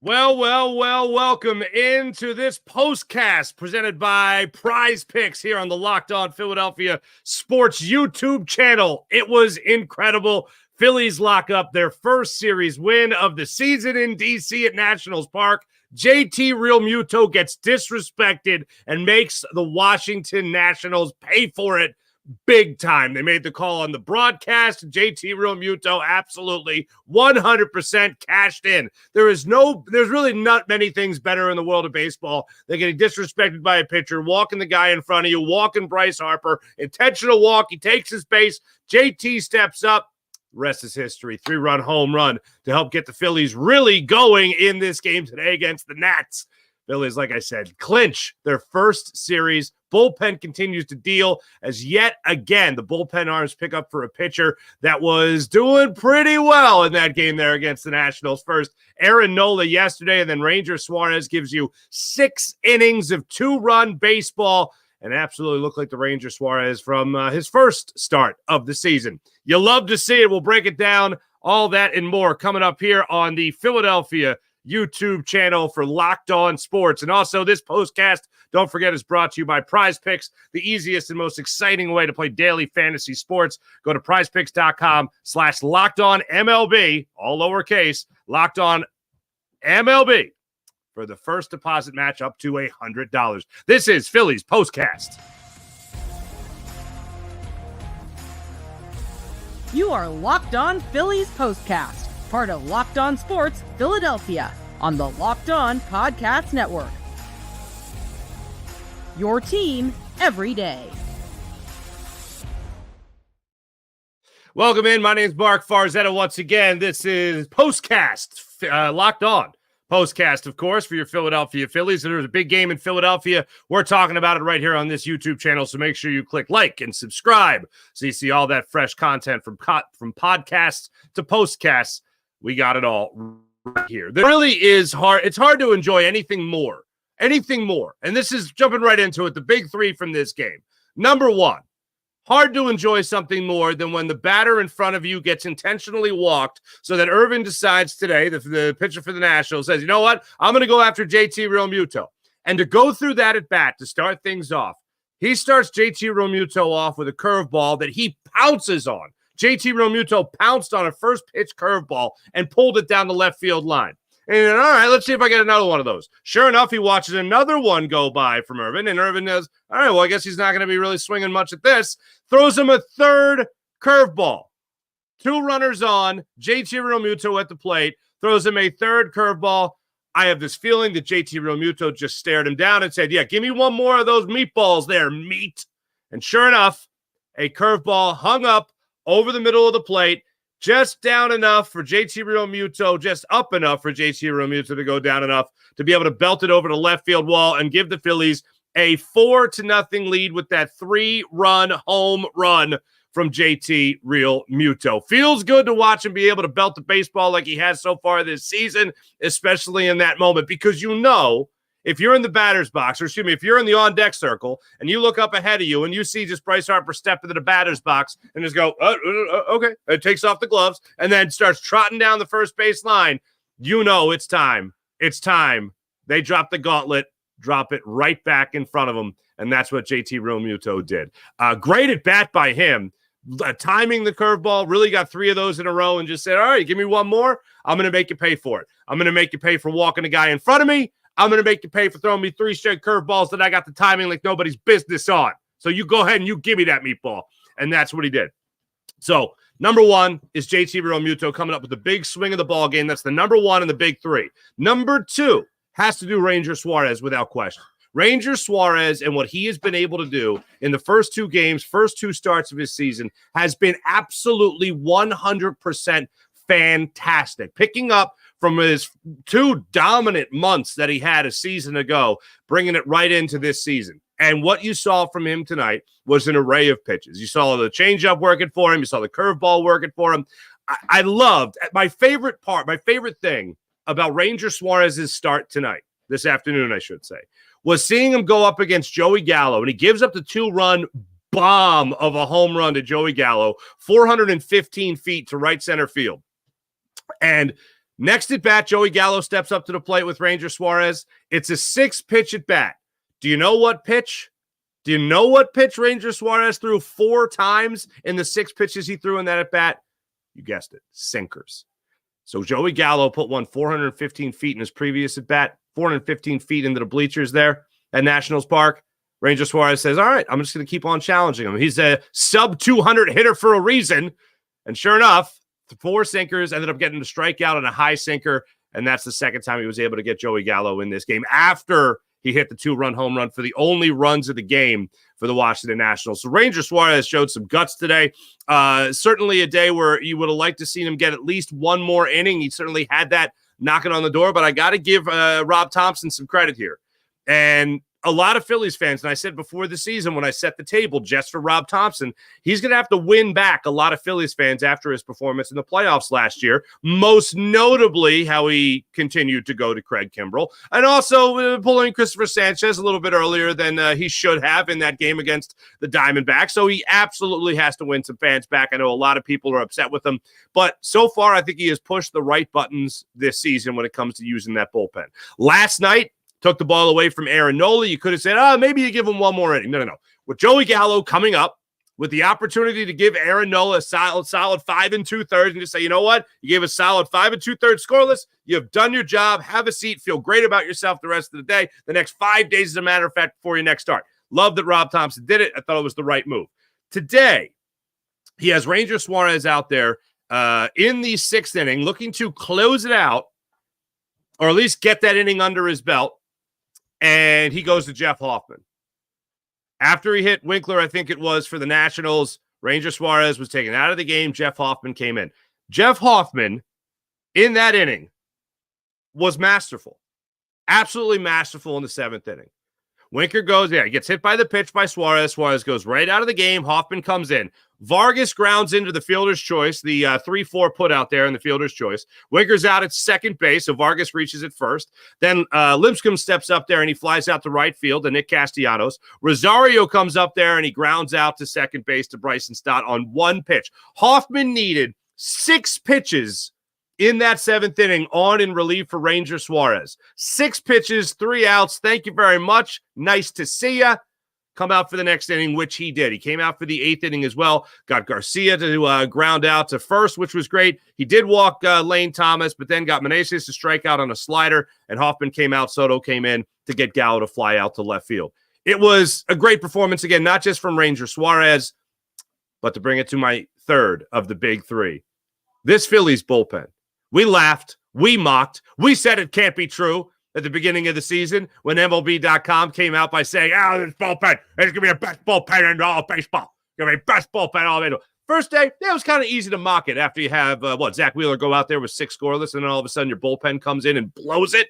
Welcome into this postcast presented by Prize Picks here on the Locked On Philadelphia Sports YouTube channel. It was incredible. Phillies lock up their first series win of the season in D.C. at Nationals Park. JT Realmuto gets disrespected and makes the Washington Nationals pay for it big time. They made the call on the broadcast. JT Realmuto absolutely 100% cashed in. There's really not many things better in the world of baseball than getting disrespected by a pitcher, walking the guy in front of you, walking Bryce Harper, intentional walk. He takes his base. JT steps up. Rest is history. 3-run home run to help get the Phillies really going in this game today against the Nats. Phillies, like I said, clinch their first series. Bullpen continues to deal as yet again the bullpen arms pick up for a pitcher that was doing pretty well in that game there against the Nationals. First, Aaron Nola yesterday, and then Ranger Suarez gives you 6 innings of 2-run baseball and absolutely looked like the Ranger Suarez from his first start of the season. You love to see it. We'll break it down, all that and more coming up here on the Philadelphia YouTube channel for Locked On Sports. And also this postcast, don't forget, is brought to you by Prize Picks, the easiest and most exciting way to play daily fantasy sports. Go to prizepicks.com/LockedOnMLB, all lowercase, Locked On MLB, for the first deposit match up to $100. This is Phillies Postcast. You are Locked On Phillies Postcast, part of Locked On Sports Philadelphia, on the Locked On Podcast Network. Your team every day. Welcome in. My name is Mark Farzetta. Once again, this is Postcast, Locked On Postcast, of course, for your Philadelphia Phillies. There's a big game in Philadelphia. We're talking about it right here on this YouTube channel, so make sure you click like and subscribe so you see all that fresh content from podcasts to postcasts. We got it all right here. There really is hard. It's hard to enjoy anything more. And this is jumping right into it. The big three from this game. Number one, hard to enjoy something more than when the batter in front of you gets intentionally walked so that Irvin decides today, the pitcher for the Nationals, says, you know what? I'm going to go after JT Realmuto. And to go through that at bat to start things off, he starts JT Realmuto off with a curveball that he pounces on. JT Realmuto pounced on a first pitch curveball and pulled it down the left field line. And all right, let's see if I get another one of those. Sure enough, he watches another one go by from Irvin, and Irvin goes, all right, well, I guess he's not going to be really swinging much at this. Throws him a third curveball. 2 runners on, JT Realmuto at the plate, throws him a third curveball. I have this feeling that JT Realmuto just stared him down and said, yeah, give me one more of those meatballs there, meat. And sure enough, a curveball hung up over the middle of the plate, just down enough for JT Realmuto, just up enough for JT Realmuto to go down enough to be able to belt it over the left field wall and give the Phillies a 4-0 lead with that 3-run home run from JT Realmuto. Feels good to watch him be able to belt the baseball like he has so far this season, especially in that moment, because you know, if you're in the batter's box, or excuse me, if you're in the on-deck circle and you look up ahead of you and you see just Bryce Harper step into the batter's box and just go, okay, it takes off the gloves and then starts trotting down the first base line, you know it's time. It's time. They drop the gauntlet, drop it right back in front of them, and that's what JT Realmuto did. Great at bat by him. Timing the curveball, really got 3 of those in a row and just said, all right, give me one more. I'm going to make you pay for it. I'm going to make you pay for walking the guy in front of me. I'm going to make you pay for throwing me 3 straight curveballs that I got the timing like nobody's business on. So you go ahead and you give me that meatball. And that's what he did. So number one is JT Realmuto coming up with the big swing of the ball game. That's the number one in the big three. Number two has to do Ranger Suarez without question. Ranger Suarez and what he has been able to do in the first 2 games, first 2 starts of his season has been absolutely 100% fantastic. Picking up from his 2 dominant months that he had a season ago, bringing it right into this season. And what you saw from him tonight was an array of pitches. You saw the changeup working for him. You saw the curveball working for him. I loved my favorite thing about Ranger Suarez's start tonight, this afternoon, I should say, was seeing him go up against Joey Gallo. And he gives up the 2-run bomb of a home run to Joey Gallo, 415 feet to right center field. And Next at bat, Joey Gallo steps up to the plate with Ranger Suarez. It's a 6-pitch at bat. Do you know what pitch? Do you know what pitch Ranger Suarez threw 4 times in the 6 pitches he threw in that at bat? You guessed it, sinkers. So Joey Gallo put one 415 feet in his previous at bat, 415 feet into the bleachers there at Nationals Park. Ranger Suarez says, all right, I'm just going to keep on challenging him. He's a sub-200 hitter for a reason. And sure enough, 4 sinkers ended up getting to strike out on a high sinker, and that's the second time he was able to get Joey Gallo in this game after he hit the 2-run home run for the only runs of the game for the Washington Nationals. So Ranger Suarez showed some guts today. Certainly a day where you would have liked to see him get at least one more inning. He certainly had that knocking on the door, but I got to give Rob Thompson some credit here. And a lot of Phillies fans, and I said before the season when I set the table just for Rob Thompson, he's going to have to win back a lot of Phillies fans after his performance in the playoffs last year, most notably how he continued to go to Craig Kimbrell, and also pulling Christopher Sanchez a little bit earlier than he should have in that game against the Diamondbacks. So he absolutely has to win some fans back. I know a lot of people are upset with him, but so far I think he has pushed the right buttons this season when it comes to using that bullpen. Last night, took the ball away from Aaron Nola. You could have said, maybe you give him one more inning. No. With Joey Gallo coming up, with the opportunity to give Aaron Nola a solid 5 2/3 and just say, you know what? You gave a solid 5 2/3 scoreless. You've done your job. Have a seat. Feel great about yourself the rest of the day. The next 5 days, as a matter of fact, before your next start. Love that Rob Thompson did it. I thought it was the right move. Today, he has Ranger Suarez out there in the 6th inning looking to close it out or at least get that inning under his belt. And he goes to Jeff Hoffman. After he hit Winkler, I think it was for the Nationals, Ranger Suarez was taken out of the game. Jeff Hoffman came in. Jeff Hoffman, in that inning, was masterful. Absolutely masterful in the 7th inning. Winker goes, he gets hit by the pitch by Suarez. Suarez goes right out of the game. Hoffman comes in. Vargas grounds into the fielder's choice, the 3-4 put out there in the fielder's choice. Winker's out at second base, so Vargas reaches it first. Then Lipscomb steps up there, and he flies out to right field to Nick Castellanos. Rosario comes up there, and he grounds out to second base to Bryson Stott on 1 pitch. Hoffman needed 6 pitches in that 7th inning on in relief for Ranger Suarez. 6 pitches, 3 outs. Thank you very much. Nice to see ya. Come out for the next inning, which he did. He came out for the 8th inning as well. Got Garcia to ground out to first, which was great. He did walk Lane Thomas, but then got Meneses to strike out on a slider, and Hoffman came out. Soto came in to get Gallo to fly out to left field. It was a great performance, again, not just from Ranger Suarez, but to bring it to my third of the big 3. This Phillies bullpen. We laughed. We mocked. We said it can't be true at the beginning of the season when MLB.com came out by saying, this bullpen, it's going to be the best bullpen in all of baseball. It's going to be the best bullpen in all of baseball. First day, it was kind of easy to mock it after you have, Zach Wheeler go out there with 6 scoreless, and then all of a sudden your bullpen comes in and blows it.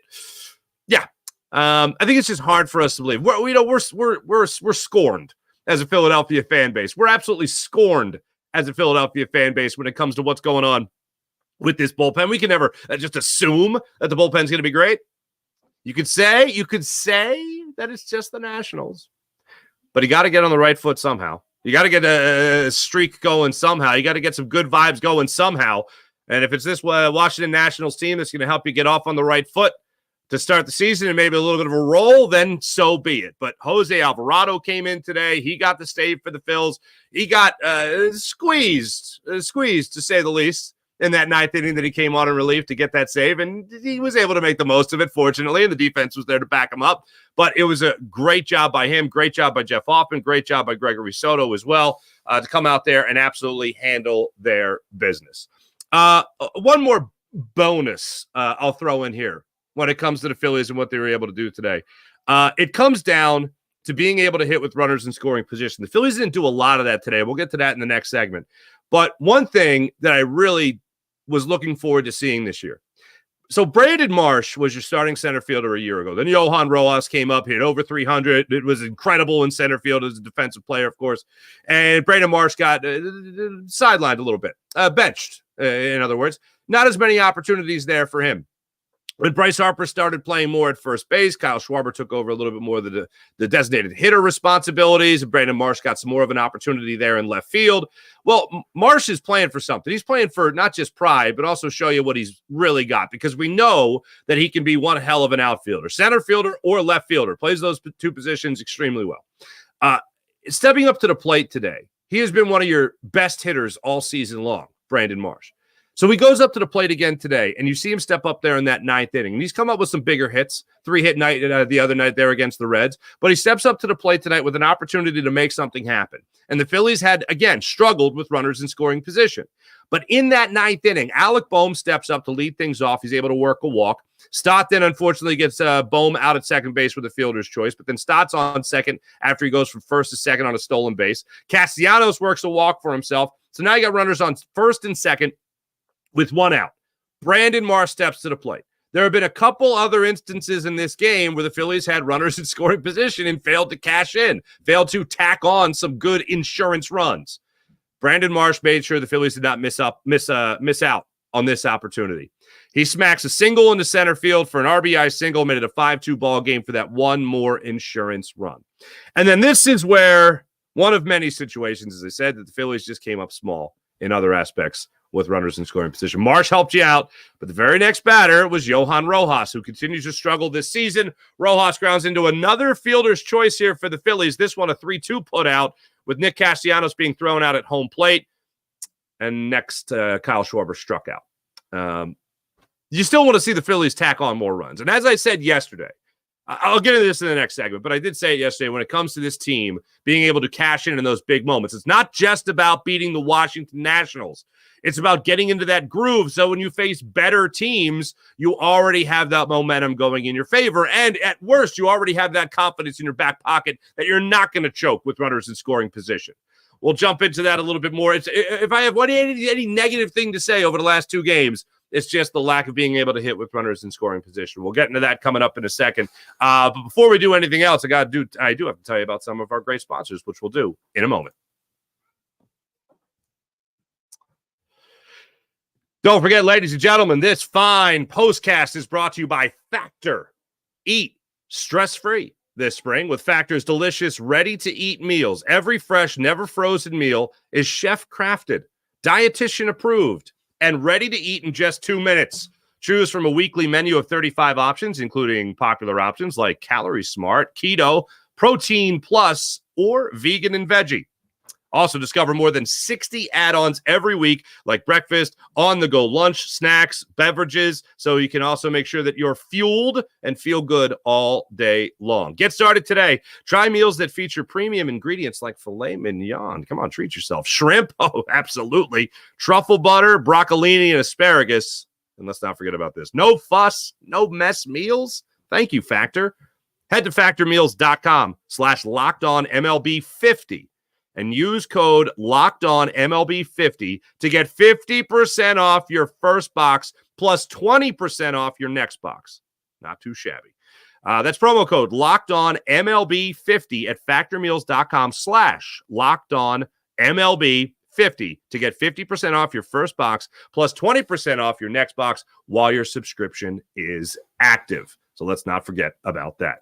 Yeah. I think it's just hard for us to believe. We're scorned as a Philadelphia fan base. We're absolutely scorned as a Philadelphia fan base when it comes to what's going on with this bullpen. We can never just assume that the bullpen's going to be great. You could say that it's just the Nationals, but you got to get on the right foot somehow. You got to get a streak going somehow. You got to get some good vibes going somehow. And if it's this Washington Nationals team that's going to help you get off on the right foot to start the season and maybe a little bit of a roll, then so be it. But Jose Alvarado came in today. He got the save for the Phils. He got squeezed to say the least, in that 9th inning that he came on in relief to get that save, and he was able to make the most of it, fortunately, and the defense was there to back him up. But it was a great job by him, great job by Jeff Hoffman, great job by Gregory Soto as well, to come out there and absolutely handle their business. One more bonus I'll throw in here when it comes to the Phillies and what they were able to do today. It comes down to being able to hit with runners in scoring position. The Phillies didn't do a lot of that today. We'll get to that in the next segment. But one thing that I really was looking forward to seeing this year. So Brandon Marsh was your starting center fielder a year ago. Then Johan Rojas came up, hit over 300. It was incredible in center field as a defensive player, of course. And Brandon Marsh got sidelined a little bit, benched, in other words. Not as many opportunities there for him. When Bryce Harper started playing more at first base, Kyle Schwarber took over a little bit more of the designated hitter responsibilities, and Brandon Marsh got some more of an opportunity there in left field. Well, Marsh is playing for something. He's playing for not just pride, but also show you what he's really got, because we know that he can be one hell of an outfielder, center fielder or left fielder, plays those two positions extremely well. Stepping up to the plate today, he has been one of your best hitters all season long, Brandon Marsh. So he goes up to the plate again today, and you see him step up there in that ninth inning. And he's come up with some bigger hits, 3-hit night the other night there against the Reds. But he steps up to the plate tonight with an opportunity to make something happen. And the Phillies had, again, struggled with runners in scoring position. But in that ninth inning, Alec Bohm steps up to lead things off. He's able to work a walk. Stott then, unfortunately, gets Bohm out at second base with a fielder's choice. But then Stott's on second after he goes from first to second on a stolen base. Castellanos works a walk for himself. So now you got runners on first and second with one out. Brandon Marsh steps to the plate. There have been a couple other instances in this game where the Phillies had runners in scoring position and failed to cash in, failed to tack on some good insurance runs. Brandon Marsh made sure the Phillies did not miss out on this opportunity. He smacks a single into center field for an RBI single, made it a 5-2 ball game for that one more insurance run. And then this is where one of many situations, as I said, that the Phillies just came up small in other aspects with runners in scoring position. Marsh helped you out, but the very next batter was Johan Rojas, who continues to struggle this season. Rojas grounds into another fielder's choice here for the Phillies. This one a 3-2 put out, with Nick Castellanos being thrown out at home plate. And next, Kyle Schwarber struck out. You still want to see the Phillies tack on more runs. And as I said yesterday, I'll get into this in the next segment, but I did say it yesterday, when it comes to this team being able to cash in those big moments, it's not just about beating the Washington Nationals. It's about getting into that groove. So when you face better teams, you already have that momentum going in your favor. And at worst, you already have that confidence in your back pocket that you're not going to choke with runners in scoring position. We'll jump into that a little bit more. If I have any negative thing to say over the last two games, it's just the lack of being able to hit with runners in scoring position. We'll get into that coming up in a second. But before we do anything else, I do have to tell you about some of our great sponsors, which we'll do in a moment. Don't forget, ladies and gentlemen, this fine postcast is brought to you by Factor. Eat stress-free this spring with Factor's delicious, ready-to-eat meals. Every fresh, never frozen meal is chef-crafted, dietitian-approved, and ready to eat in just 2 minutes. Choose from a weekly menu of 35 options, including popular options like Calorie Smart, Keto, Protein Plus, or Vegan and Veggie. Also, discover more than 60 add-ons every week, like breakfast, on-the-go lunch, snacks, beverages, so you can also make sure that you're fueled and feel good all day long. Get started today. Try meals that feature premium ingredients like filet mignon. Come on, treat yourself. Shrimp, oh, absolutely. Truffle butter, broccolini, and asparagus. And let's not forget about this. No fuss, no mess meals. Thank you, Factor. Head to factormeals.com/LockedOnMLB50. and use code LOCKEDONMLB50 to get 50% off your first box plus 20% off your next box. Not too shabby. That's promo code LOCKEDONMLB50 at factormeals.com/LOCKEDONMLB50 to get 50% off your first box plus 20% off your next box while your subscription is active. So let's not forget about that.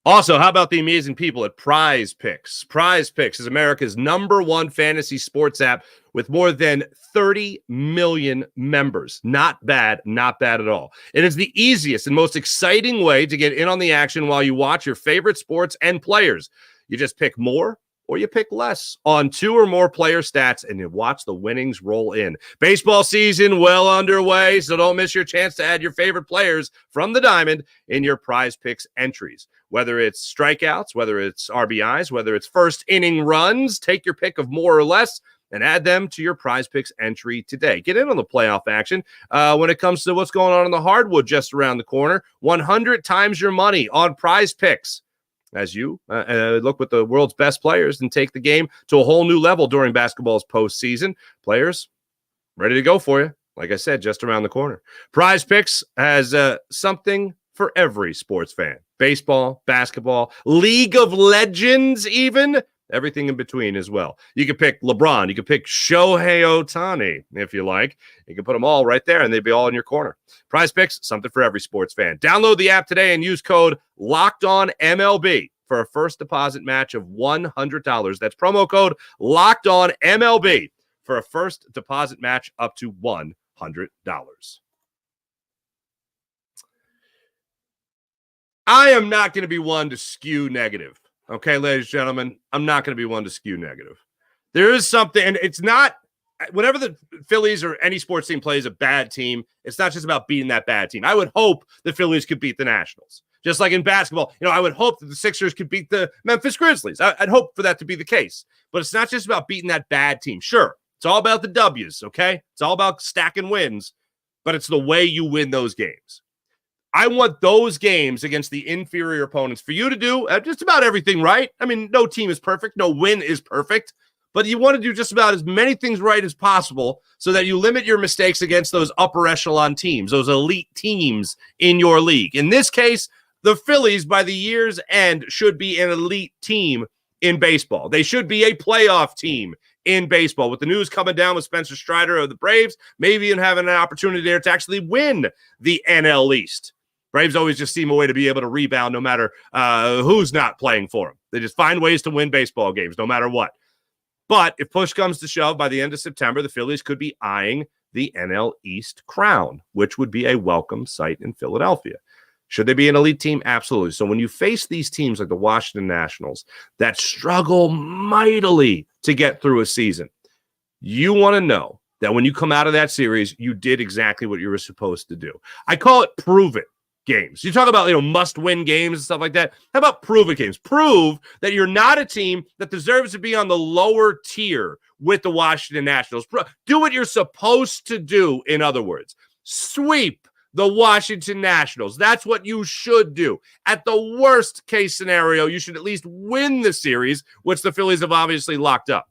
Also, how about the amazing people at Prize Picks? Prize Picks is America's #1 fantasy sports app with more than 30 million members. Not bad at all. It is the easiest and most exciting way to get in on the action while you watch your favorite sports and players. You just pick more or you pick less on 2 or more player stats, and you watch the winnings roll in. Baseball season well underway, so don't miss your chance to add your favorite players from the diamond in your Prize Picks entries. Whether it's strikeouts, whether it's RBIs, whether it's first inning runs, take your pick of more or less and add them to your Prize Picks entry today. Get in on the playoff action when it comes to what's going on in the hardwood just around the corner. 100 times your money on Prize Picks as you look with the world's best players and take the game to a whole new level during basketball's postseason. Players ready to go for you. Like I said, just around the corner. Prize Picks has something for every sports fan. Baseball, basketball, League of Legends even. everything in between as well. You could pick LeBron. You could pick Shohei Ohtani if you like. You can put them all right there, and they'd be all in your corner. Prize Picks, something for every sports fan. Download the app today and use code LOCKEDONMLB for a first deposit match of $100. That's promo code LOCKEDONMLB for a first deposit match up to $100. I am not going to be one to skew negative. Okay, ladies and gentlemen, I'm not going to be one to skew negative. There is something, and it's not, whenever the Phillies or any sports team plays a bad team, it's not just about beating that bad team. I would hope the Phillies could beat the Nationals. Just like in basketball, I would hope that the Sixers could beat the Memphis Grizzlies. I'd hope for that to be the case. But it's not just about beating that bad team. Sure, it's all about the W's, okay? It's all about stacking wins, but it's the way you win those games. I want those games against the inferior opponents for you to do just about everything right. I mean, no team is perfect. No win is perfect. But you want to do just about as many things right as possible so that you limit your mistakes against those upper echelon teams, those elite teams in your league. In this case, the Phillies, by the year's end, should be an elite team in baseball. They should be a playoff team in baseball. With the news coming down with Spencer Strider of the Braves, maybe even having an opportunity there to actually win the NL East. Braves always just seem a way to be able to rebound no matter who's not playing for them. They just find ways to win baseball games no matter what. But if push comes to shove, by the end of September, the Phillies could be eyeing the NL East crown, which would be a welcome sight in Philadelphia. Should they be an elite team? Absolutely. So when you face these teams like the Washington Nationals that struggle mightily to get through a season, you want to know that when you come out of that series, you did exactly what you were supposed to do. I call it prove it games. You talk about, must-win games and stuff like that. How about prove it games? Prove that you're not a team that deserves to be on the lower tier with the Washington Nationals. Do what you're supposed to do, in other words. Sweep the Washington Nationals. That's what you should do. At the worst case scenario, you should at least win the series, which the Phillies have obviously locked up.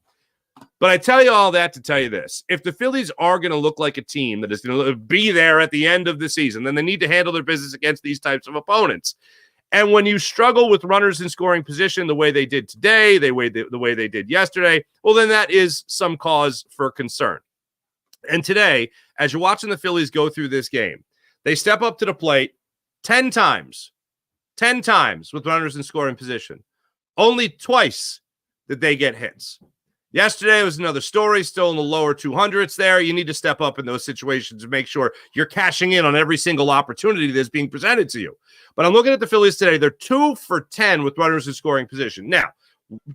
But I tell you all that to tell you this. If the Phillies are going to look like a team that is going to be there at the end of the season, then they need to handle their business against these types of opponents. And when you struggle with runners in scoring position the way they did today, the way they did yesterday, well, then that is some cause for concern. And today, as you're watching the Phillies go through this game, they step up to the plate 10 times with runners in scoring position. Only twice did they get hits. Yesterday was another story, still in the lower 200s there. You need to step up in those situations to make sure you're cashing in on every single opportunity that's being presented to you. But I'm looking at the Phillies today. They're 2 for 10 with runners in scoring position. Now,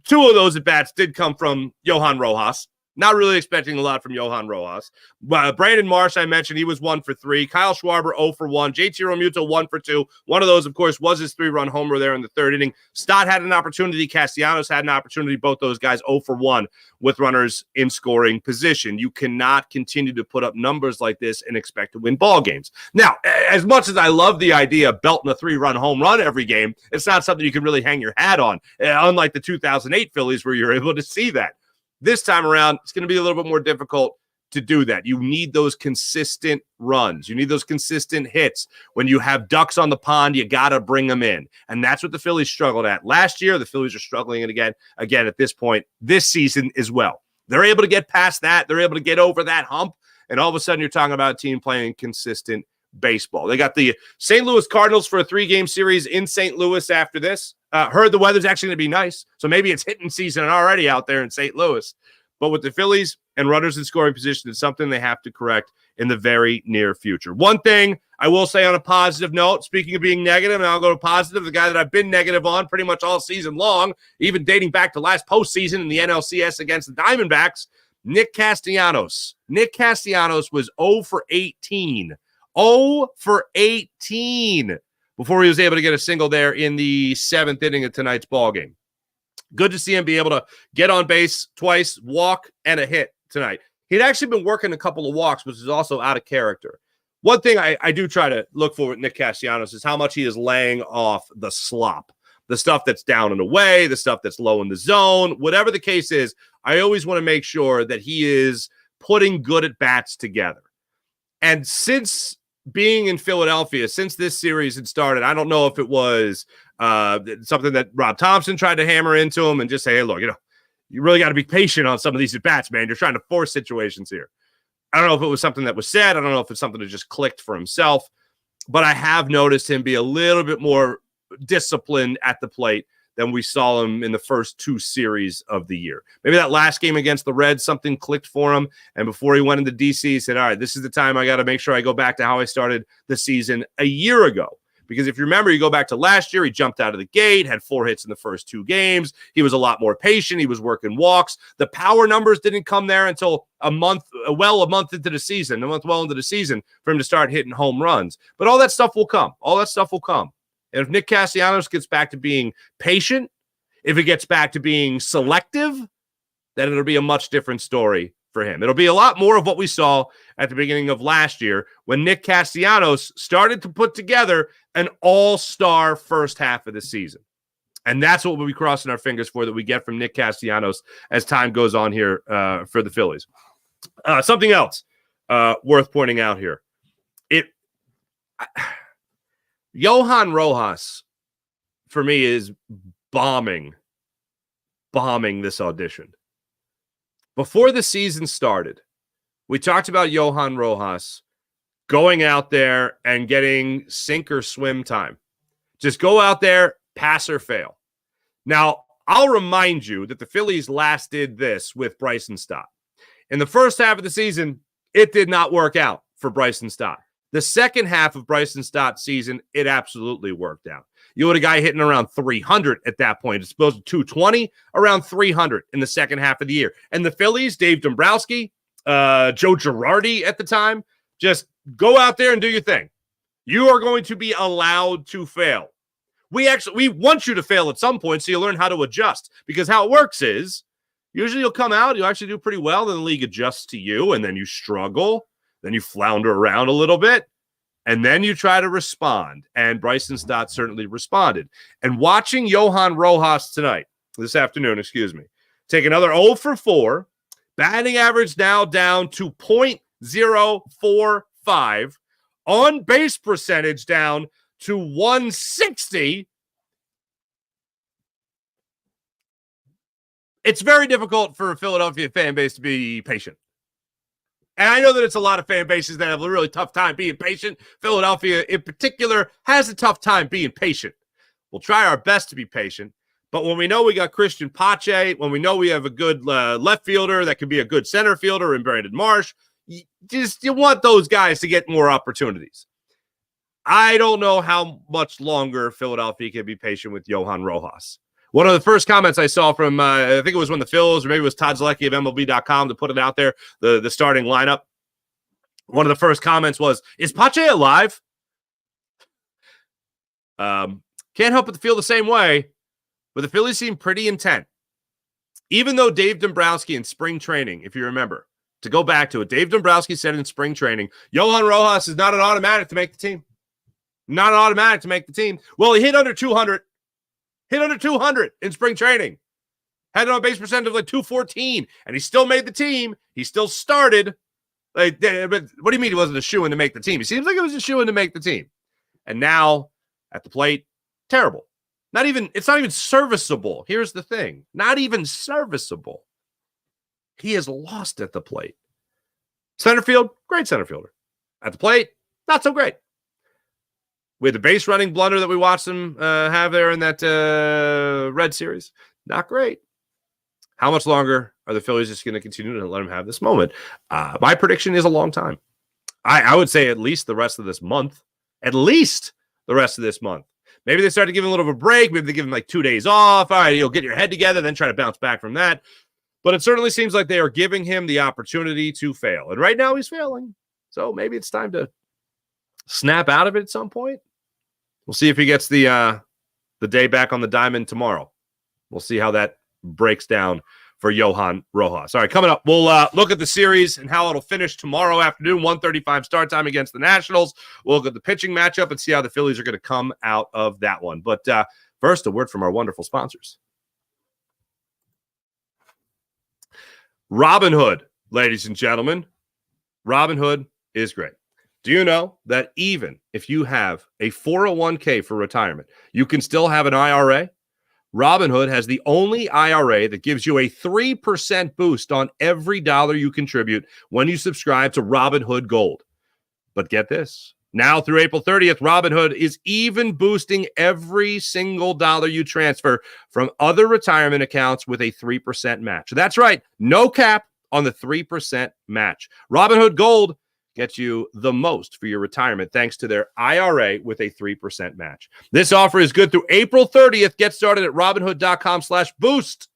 2 of those at-bats did come from Johan Rojas. Not really expecting a lot from Johan Rojas. Brandon Marsh, I mentioned, he was 1 for 3. Kyle Schwarber, 0 for 1. JT Realmuto, 1 for 2. One of those, of course, was his 3-run homer there in the 3rd inning. Stott had an opportunity. Castellanos had an opportunity. Both those guys 0 for 1 with runners in scoring position. You cannot continue to put up numbers like this and expect to win ball games. Now, as much as I love the idea of belting a 3-run home run every game, it's not something you can really hang your hat on, unlike the 2008 Phillies where you're able to see that. This time around, it's going to be a little bit more difficult to do that. You need those consistent runs. You need those consistent hits. When you have ducks on the pond, you got to bring them in. And that's what the Phillies struggled at last year. The Phillies are struggling again at this point this season as well. They're able to get past that. They're able to get over that hump. And all of a sudden, you're talking about a team playing consistent baseball. They got the St. Louis Cardinals for a 3-game series in St. Louis after this. Heard the weather's actually going to be nice, so maybe it's hitting season already out there in St. Louis. But with the Phillies and runners in scoring position, it's something they have to correct in the very near future. One thing I will say on a positive note, speaking of being negative, and I'll go to positive, the guy that I've been negative on pretty much all season long, even dating back to last postseason in the NLCS against the Diamondbacks, Nick Castellanos. Nick Castellanos was 0 for 18. 0 for 18 before he was able to get a single there in the 7th inning of tonight's ballgame. Good to see him be able to get on base twice, walk, and a hit tonight. He'd actually been working a couple of walks, which is also out of character. One thing I do try to look for with Nick Castellanos is how much he is laying off the slop, the stuff that's down and away, the stuff that's low in the zone, whatever the case is. I always want to make sure that he is putting good at-bats together. And since being in Philadelphia, since this series had started, I don't know if it was something that Rob Thompson tried to hammer into him and just say, hey, look, you really got to be patient on some of these at-bats, man. You're trying to force situations here. I don't know if it was something that was said. I don't know if it's something that just clicked for himself, but I have noticed him be a little bit more disciplined at the plate than we saw him in the first 2 series of the year. Maybe that last game against the Reds, something clicked for him. And before he went into DC, he said, all right, this is the time I got to make sure I go back to how I started the season a year ago. Because if you remember, you go back to last year, he jumped out of the gate, had 4 hits in the first 2 games. He was a lot more patient. He was working walks. The power numbers didn't come there until a month into the season, for him to start hitting home runs. But all that stuff will come. And if Nick Castellanos gets back to being patient, if it gets back to being selective, then it'll be a much different story for him. It'll be a lot more of what we saw at the beginning of last year when Nick Castellanos started to put together an all-star first half of the season. And that's what we'll be crossing our fingers for, that we get from Nick Castellanos as time goes on here for the Phillies. Something else worth pointing out here. Johan Rojas, for me, is bombing this audition. Before the season started, we talked about Johan Rojas going out there and getting sink or swim time. Just go out there, pass or fail. Now, I'll remind you that the Phillies last did this with Bryson Stott. In the first half of the season, it did not work out for Bryson Stott. The second half of Bryson Stott's season, it absolutely worked out. You had a guy hitting around 300 at that point. It's supposed to 220, around 300 in the second half of the year. And the Phillies, Dave Dombrowski, Joe Girardi at the time, just go out there and do your thing. You are going to be allowed to fail. We want you to fail at some point so you learn how to adjust. Because how it works is, usually you'll come out, you'll actually do pretty well, then the league adjusts to you, and then you struggle. Then you flounder around a little bit, and then you try to respond. And Bryson Stott certainly responded. And watching Johan Rojas this afternoon, take another 0 for 4, batting average now down to .045, on base percentage down to 160. It's very difficult for a Philadelphia fan base to be patient. And I know that it's a lot of fan bases that have a really tough time being patient. Philadelphia, in particular, has a tough time being patient. We'll try our best to be patient. But when we know we got Christian Pache, when we know we have a good left fielder that could be a good center fielder in Brandon Marsh, you want those guys to get more opportunities. I don't know how much longer Philadelphia can be patient with Johan Rojas. One of the first comments I saw from, I think it was when the Phils, or maybe it was Todd Zielecki of MLB.com to put it out there, the starting lineup. One of the first comments was, is Pache alive? Can't help but to feel the same way, but the Phillies seem pretty intent. Even though Dave Dombrowski in spring training, if you remember, to go back to it, Dave Dombrowski said in spring training, Johan Rojas is not an automatic to make the team. Not an automatic to make the team. Well, he hit under 200. Hit under 200 in spring training. Had an on-base percentage of like 214, and he still made the team. He still started. But what do you mean he wasn't a shoo-in to make the team? He seems like it was a shoo-in to make the team. And now, at the plate, terrible. It's not even serviceable. Here's the thing. Not even serviceable. He is lost at the plate. Center field, great center fielder. At the plate, not so great. With the base running blunder that we watched him have there in that Red series, not great. How much longer are the Phillies just going to continue to let him have this moment? My prediction is a long time. I would say at least the rest of this month. At least the rest of this month. Maybe they start to give him a little bit of a break. Maybe they give him like 2 days off. All right, you'll get your head together, then try to bounce back from that. But it certainly seems like they are giving him the opportunity to fail. And right now he's failing. So maybe it's time to snap out of it at some point. We'll see if he gets the day back on the diamond tomorrow. We'll see how that breaks down for Johan Rojas. All right, coming up, we'll look at the series and how it'll finish tomorrow afternoon, 1:35 start time against the Nationals. We'll look at the pitching matchup and see how the Phillies are going to come out of that one. But first, a word from our wonderful sponsors. Robinhood, ladies and gentlemen. Robinhood is great. Do you know that even if you have a 401k for retirement, you can still have an IRA? Robinhood has the only IRA that gives you a 3% boost on every dollar you contribute when you subscribe to Robinhood Gold. But get this. Now through April 30th, Robinhood is even boosting every single dollar you transfer from other retirement accounts with a 3% match. That's right. No cap on the 3% match. Robinhood Gold gets you the most for your retirement thanks to their IRA with a 3% match. This offer is good through April 30th. Get started at Robinhood.com/boost.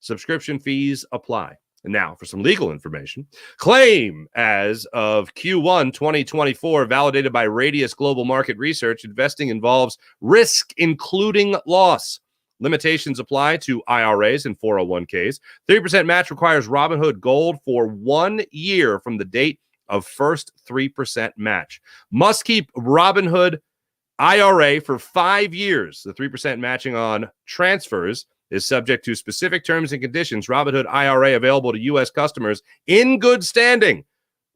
Subscription fees apply. And now for some legal information. Claim as of Q1 2024, validated by Radius Global Market Research, investing involves risk, including loss. Limitations apply to IRAs and 401ks. 3% match requires Robinhood Gold for 1 year from the date of first 3% match. Must keep Robinhood IRA for 5 years. The 3% matching on transfers is subject to specific terms and conditions. Robinhood IRA available to U.S. customers in good standing.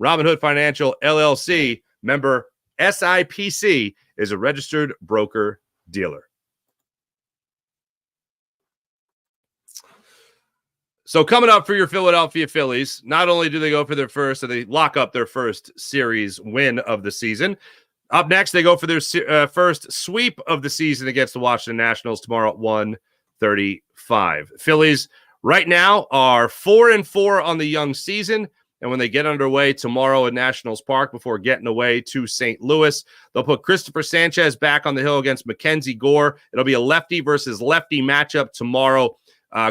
Robinhood Financial LLC, member SIPC, is a registered broker-dealer. So coming up for your Philadelphia Phillies, not only do they go for their first, so they lock up their first series win of the season. Up next, they go for their first sweep of the season against the Washington Nationals tomorrow at 1:35. Phillies right now are 4-4 on the young season, and when they get underway tomorrow at Nationals Park before getting away to St. Louis, they'll put Christopher Sanchez back on the hill against Mackenzie Gore. It'll be a lefty versus lefty matchup tomorrow.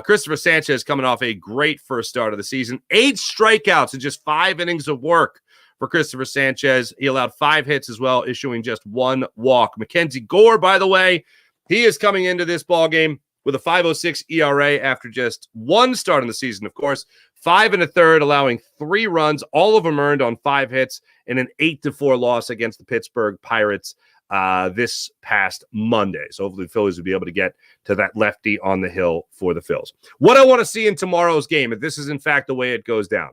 Christopher Sanchez coming off a great first start of the season. 8 strikeouts in just 5 innings of work for Christopher Sanchez. He allowed 5 hits as well, issuing just 1 walk. Mackenzie Gore, by the way, he is coming into this ballgame with a 5.06 ERA after just 1 start in the season, of course. 5 1/3, allowing 3 runs, all of them earned on 5 hits, and an 8-4 loss against the Pittsburgh Pirates this past Monday. So hopefully the Phillies will be able to get to that lefty on the hill for the Phils. What I want to see in tomorrow's game, if this is in fact the way it goes down,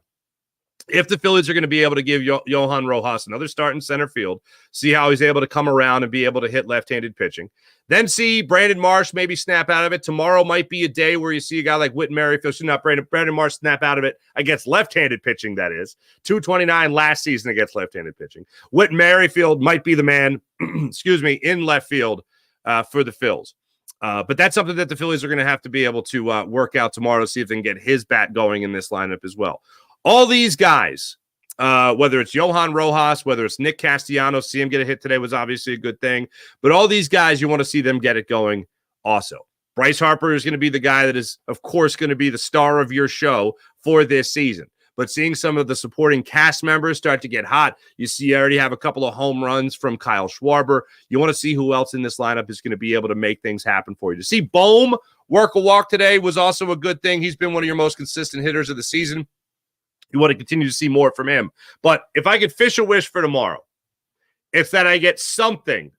if the Phillies are going to be able to give Johan Rojas another start in center field, see how he's able to come around and be able to hit left-handed pitching, then see Brandon Marsh maybe snap out of it. Tomorrow might be a day where you see a guy like Whit Merrifield, not Brandon Marsh snap out of it against left-handed pitching, that is. 229 last season against left-handed pitching. Whit Merrifield might be the man, in left field for the Phils. But that's something that the Phillies are going to have to be able to work out tomorrow to see if they can get his bat going in this lineup as well. All these guys, whether it's Johan Rojas, whether it's Nick Castellanos, see him get a hit today was obviously a good thing. But all these guys, you want to see them get it going also. Bryce Harper is going to be the guy that is, of course, going to be the star of your show for this season. But seeing some of the supporting cast members start to get hot, you see you already have a couple of home runs from Kyle Schwarber. You want to see who else in this lineup is going to be able to make things happen for you. To see Bohm work a walk today was also a good thing. He's been one of your most consistent hitters of the season. You want to continue to see more from him. But if I could fish a wish for tomorrow, it's that I get something.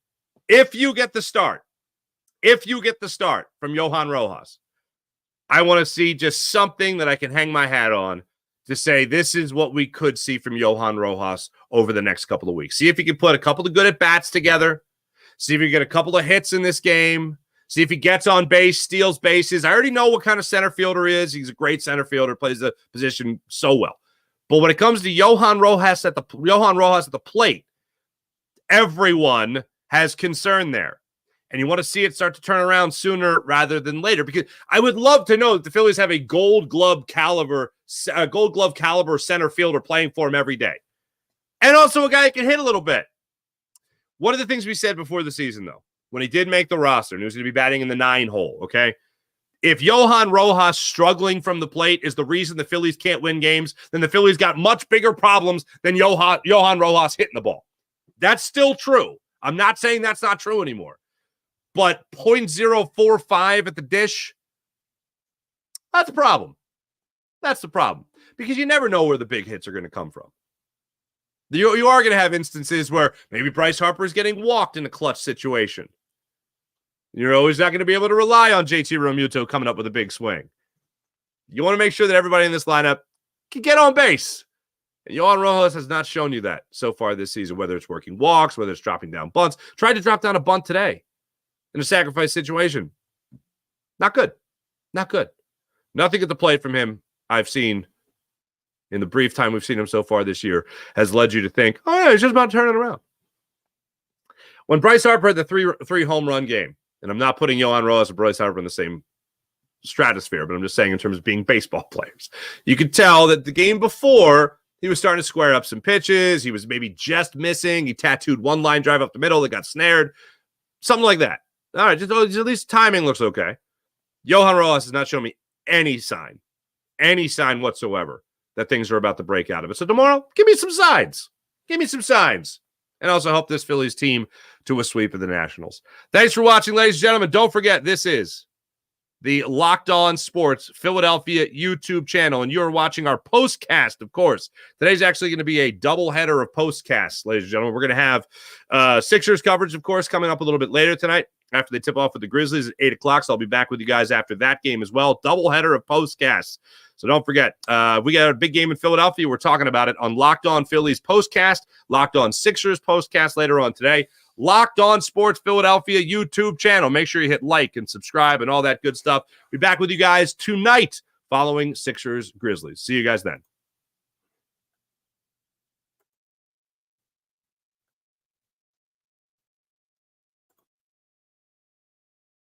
If you get the start from Johan Rojas, I want to see just something that I can hang my hat on to say this is what we could see from Johan Rojas over the next couple of weeks. See if he can put a couple of good at-bats together. See if he can get a couple of hits in this game. See if he gets on base, steals bases. I already know what kind of center fielder he is. He's a great center fielder, plays the position so well. But when it comes to Johan Rojas at the plate, everyone has concern there. And you want to see it start to turn around sooner rather than later, because I would love to know that the Phillies have a gold glove caliber center fielder playing for him every day. And also a guy that can hit a little bit. One of the things we said before the season, though, when he did make the roster, and he was going to be batting in the 9 hole, okay? If Johan Rojas struggling from the plate is the reason the Phillies can't win games, then the Phillies got much bigger problems than Johan Rojas hitting the ball. That's still true. I'm not saying that's not true anymore. But .045 at the dish, that's a problem. That's the problem. Because you never know where the big hits are going to come from. You are going to have instances where maybe Bryce Harper is getting walked in a clutch situation. You're always not going to be able to rely on JT Realmuto coming up with a big swing. You want to make sure that everybody in this lineup can get on base. And Johan Rojas has not shown you that so far this season, whether it's working walks, whether it's dropping down bunts. Tried to drop down a bunt today in a sacrifice situation. Not good. Not good. Nothing at the plate from him I've seen in the brief time we've seen him so far this year has led you to think, oh, yeah, he's just about to turn it around. When Bryce Harper had the three home run game, and I'm not putting Johan Rojas and Bryce Harper in the same stratosphere, but I'm just saying in terms of being baseball players, you could tell that the game before, he was starting to square up some pitches. He was maybe just missing. He tattooed one line drive up the middle that got snared. Something like that. All right, just at least timing looks okay. Johan Rojas has not shown me any sign whatsoever that things are about to break out of it. So tomorrow, give me some signs. Give me some signs. And also help this Phillies team to a sweep of the Nationals. Thanks for watching, ladies and gentlemen. Don't forget, this is the Locked On Sports Philadelphia YouTube channel, and you're watching our postcast, of course. Today's actually going to be a doubleheader of postcasts, ladies and gentlemen. We're going to have Sixers coverage, of course, coming up a little bit later tonight after they tip off with the Grizzlies at 8 o'clock. So I'll be back with you guys after that game as well. Doubleheader of postcasts. So don't forget, we got a big game in Philadelphia. We're talking about it on Locked On Phillies postcast, Locked On Sixers postcast later on today. Locked On Sports Philadelphia YouTube channel. Make sure you hit like and subscribe and all that good stuff. Be back with you guys tonight following Sixers Grizzlies. See you guys then.